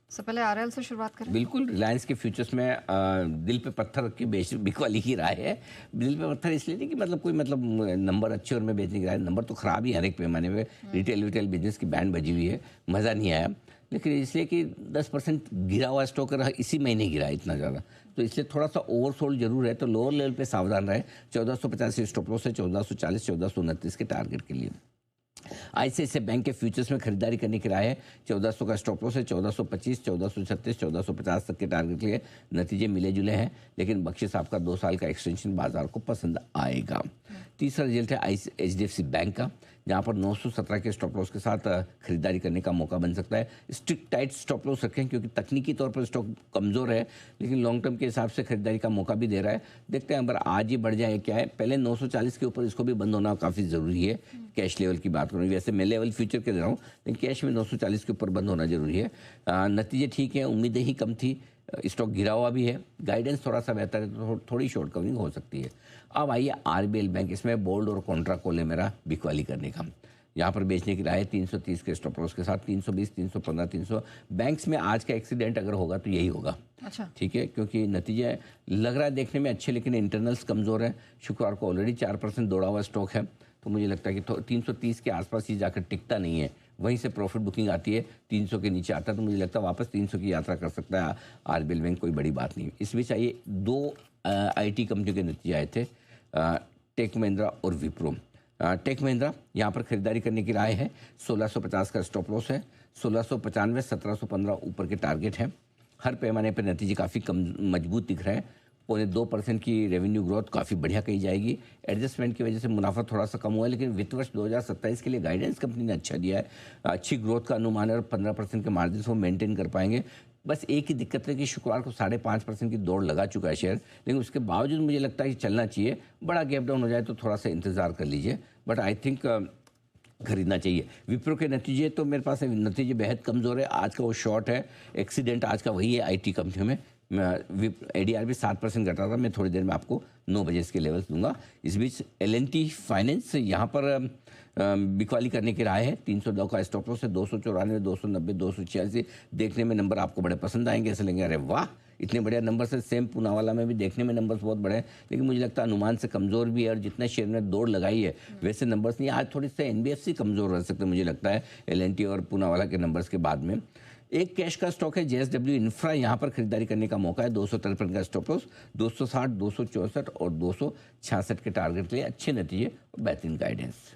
सबसे पहले आरएल से शुरुआत करें। बिल्कुल, रिलायंस के फ्यूचर्स में दिल पे पत्थर रख के बिक वाली की राय है। दिल पे पत्थर इसलिए नहीं कि मतलब कोई मतलब नंबर अच्छे और में बेचने की राय, नंबर तो ख़राब ही है हर एक पैमाने पे। रिटेल बिजनेस की बैंड बजी हुई है, मज़ा नहीं आया। लेकिन इसलिए कि 10% गिरा हुआ स्टॉक रहा, इसी महीने गिरा इतना ज़्यादा, तो इसलिए थोड़ा सा ओवरसोल्ड जरूर है। तो लोअर लेवल पे सावधान रहे। 1450 स्टॉप लॉस है, 1440 1429 के टारगेट के लिए। आईसीआईसीआई बैंक के फ्यूचर्स में खरीदारी करने की राय है। 1400 का स्टॉप लॉस है, 1425 1436 1450 तक के टारगेट के लिए। नतीजे मिले जुले हैं, लेकिन बख्शिश आपका 2 साल का एक्सटेंशन बाजार को पसंद आएगा। तीसरा रिजल्ट है एचडीएफसी बैंक का, जहां पर 917 के स्टॉप लॉस के साथ खरीदारी करने का मौका बन सकता है। स्ट्रिक्ट टाइट स्टॉप लॉस रखें, क्योंकि तकनीकी तौर पर स्टॉक कमज़ोर है, लेकिन लॉन्ग टर्म के हिसाब से खरीदारी का मौका भी दे रहा है। देखते हैं अगर आज ही बढ़ जाए क्या है। पहले 940 के ऊपर इसको भी बंद होना काफ़ी ज़रूरी है। कैश लेवल की बात करूँ, वैसे मैं लेवल फ्यूचर के दे रहा हूँ, लेकिन कैश में 940 के ऊपर बंद होना जरूरी है। नतीजे ठीक है, उम्मीदें ही कम थी, स्टॉक गिरा हुआ भी है, गाइडेंस थोड़ा सा बेहतर है, तो थोड़ी शॉर्ट कवरिंग हो सकती है। अब आइए आरबीएल बैंक, इसमें बोल्ड और कॉन्ट्रा कॉल है मेरा बिकवाली करने का। यहाँ पर बेचने की राय है 330 के स्टॉप लॉस के साथ, 320 315 300। बैंक्स में आज का एक्सीडेंट अगर होगा तो यही होगा। अच्छा, ठीक है, क्योंकि नतीजे लग रहा है देखने में अच्छे, लेकिन इंटरनल्स कमज़ोर है। शुक्रवार को ऑलरेडी 4% दौड़ा हुआ स्टॉक है, तो मुझे लगता है कि 330 के आसपास ही जाकर टिकता नहीं है, वहीं से प्रॉफिट बुकिंग आती है। 300 के नीचे आता है तो मुझे लगता है वापस 300 की यात्रा कर सकता है आरबीएल बैंक, कोई बड़ी बात नहीं। इस बीच आइए 2 आईटी कंपनियों के नतीजे आए थे, टेक महिंद्रा और विप्रो। टेक महिंद्रा, यहाँ पर खरीदारी करने की राय है। 1650 का स्टॉप लॉस है, 1695 1715 ऊपर के टारगेट है। हर पैमाने पर नतीजे काफ़ी कम मजबूत दिख रहे हैं। 2.2% की रेवेन्यू ग्रोथ काफ़ी बढ़िया कही जाएगी। एडजस्टमेंट की वजह से मुनाफा थोड़ा सा कम हुआ है, लेकिन वित्त वर्ष 2027 के लिए गाइडेंस कंपनी ने अच्छा दिया है। अच्छी ग्रोथ का अनुमान है और 15% के मार्जिन वो मेंटेन कर पाएंगे। बस एक ही दिक्कत है कि शुक्रवार को 5.5% की दौड़ लगा चुका है शेयर, लेकिन उसके बावजूद मुझे लगता है कि चलना चाहिए। बड़ा गैप डाउन हो जाए तो थोड़ा सा इंतजार कर लीजिए, बट आई थिंक खरीदना चाहिए। विप्रो के नतीजे तो मेरे पास नतीजे बेहद कमज़ोर है। आज का वो शॉर्ट है, एक्सीडेंट आज का वही है आईटी कंपनियों में। एडीआर भी 7% घटा था। मैं थोड़ी देर में आपको 9 बजे इसके लेवल्स दूंगा। इस बीच एल&टी फाइनेंस, यहाँ पर बिकवाली करने की राय है। 302 का स्टॉप लॉस है, 294 290 286। देखने में नंबर आपको बड़े पसंद आएंगे, ऐसे लेंगे अरे वाह इतने बढ़िया नंबर से। सेम पूनावाला में भी देखने में नंबर्स बहुत बड़े हैं, लेकिन मुझे लगता है अनुमान से कमज़ोर भी है, और जितना शेयर ने दौड़ लगाई है वैसे नंबर्स नहीं। आज थोड़ी सी एनबीएफसी कमज़ोर रह सकते मुझे लगता है एल&टी और पूनावाला के नंबर्स के बाद में। एक कैश का स्टॉक है जेएसडब्ल्यू इंफ्रा, यहाँ पर खरीदारी करने का मौका है। 253 का स्टॉप लॉस, 260 264 और 266 के टारगेट के लिए अच्छे नतीजे और बेहतरीन गाइडेंस।